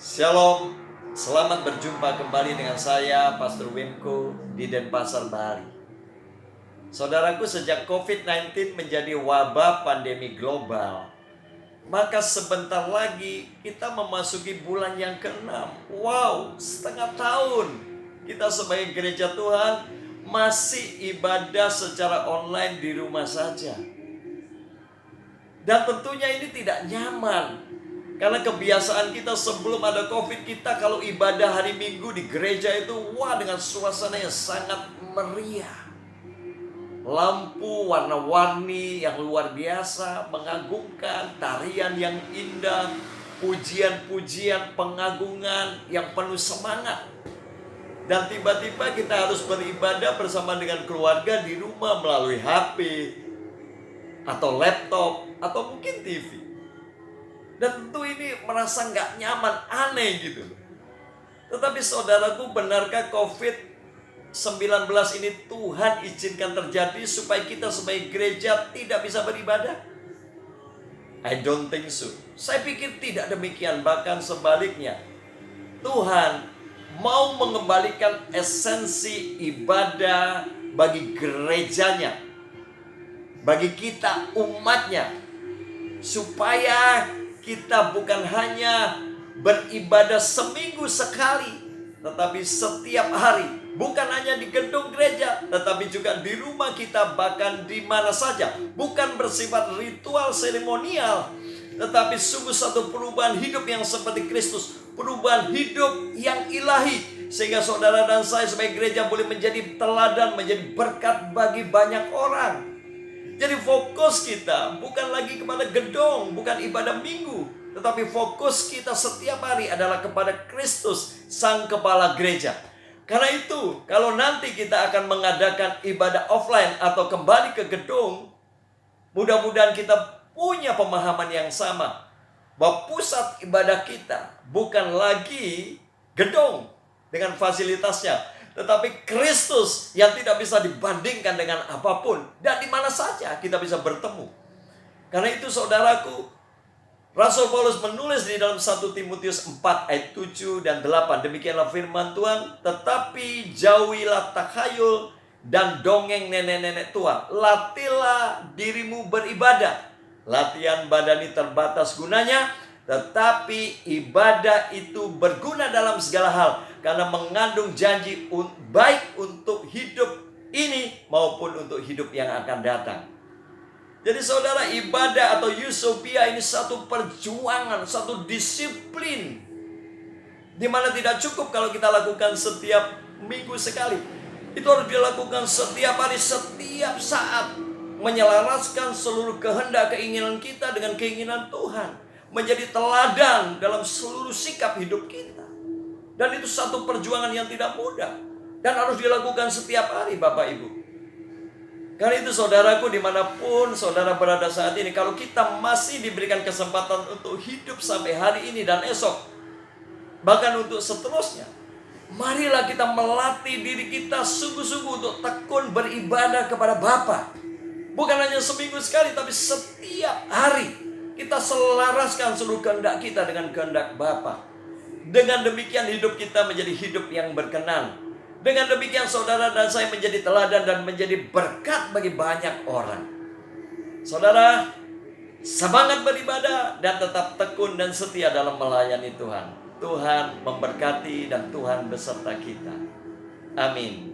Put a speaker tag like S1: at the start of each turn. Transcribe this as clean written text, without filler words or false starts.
S1: Shalom, selamat berjumpa kembali dengan saya, Pastor Wimko di Denpasar, Bali. Saudaraku, sejak COVID-19 menjadi wabah pandemi global, maka sebentar lagi kita memasuki bulan yang ke-6. Wow, setengah tahun kita sebagai gereja Tuhan masih ibadah secara online di rumah saja. Dan tentunya ini tidak nyaman. Karena kebiasaan kita sebelum ada COVID, kita kalau ibadah hari Minggu di gereja itu, wah, dengan suasana yang sangat meriah. Lampu warna-warni yang luar biasa, mengagumkan, tarian yang indah, pujian-pujian, pengagungan yang penuh semangat. Dan tiba-tiba kita harus beribadah bersama dengan keluarga di rumah melalui HP, atau laptop, atau mungkin TV. Dan tentu ini merasa nggak nyaman, aneh gitu. Tetapi saudaraku, benarkah COVID-19 ini Tuhan izinkan terjadi supaya kita sebagai gereja tidak bisa beribadah? I don't think so. Saya pikir tidak demikian, bahkan sebaliknya. Tuhan mau mengembalikan esensi ibadah bagi gerejanya, bagi kita umatnya, supaya kita bukan hanya beribadah seminggu sekali, tetapi setiap hari. Bukan hanya di gedung gereja, tetapi juga di rumah kita, bahkan di mana saja. Bukan bersifat ritual seremonial, tetapi sungguh satu perubahan hidup yang seperti Kristus. Perubahan hidup yang ilahi. Sehingga saudara dan saya sebagai gereja boleh menjadi teladan, menjadi berkat bagi banyak orang. Jadi fokus kita bukan lagi kepada gedung, bukan ibadah minggu, tetapi fokus kita setiap hari adalah kepada Kristus, Sang Kepala Gereja. Karena itu, kalau nanti kita akan mengadakan ibadah offline atau kembali ke gedung, mudah-mudahan kita punya pemahaman yang sama, bahwa pusat ibadah kita bukan lagi gedung dengan fasilitasnya, tetapi Kristus yang tidak bisa dibandingkan dengan apapun. Dan di mana saja kita bisa bertemu. Karena itu saudaraku, Rasul Paulus menulis di dalam 1 Timotius 4 ayat 7 dan 8. Demikianlah firman Tuhan. Tetapi jauhilah takhayul dan dongeng nenek-nenek tua. Latihlah dirimu beribadah. Latihan badani terbatas gunanya, tetapi ibadah itu berguna dalam segala hal, karena mengandung janji baik untuk hidup ini maupun untuk hidup yang akan datang. Jadi saudara, ibadah atau eusopia ini satu perjuangan, satu disiplin, di mana tidak cukup kalau kita lakukan setiap minggu sekali. Itu harus dilakukan setiap hari, setiap saat, menyelaraskan seluruh kehendak keinginan kita dengan keinginan Tuhan, menjadi teladan dalam seluruh sikap hidup kita. Dan itu satu perjuangan yang tidak mudah, dan harus dilakukan setiap hari, Bapak Ibu. Karena itu saudaraku, dimanapun saudara berada saat ini, kalau kita masih diberikan kesempatan untuk hidup sampai hari ini dan esok, bahkan untuk seterusnya, marilah kita melatih diri kita sungguh-sungguh untuk tekun beribadah kepada Bapa. Bukan hanya seminggu sekali, tapi setiap hari kita selaraskan seluruh kehendak kita dengan kehendak Bapa. Dengan demikian hidup kita menjadi hidup yang berkenan. Dengan demikian saudara dan saya menjadi teladan dan menjadi berkat bagi banyak orang. Saudara, semangat beribadah dan tetap tekun dan setia dalam melayani Tuhan. Tuhan memberkati dan Tuhan beserta kita. Amin.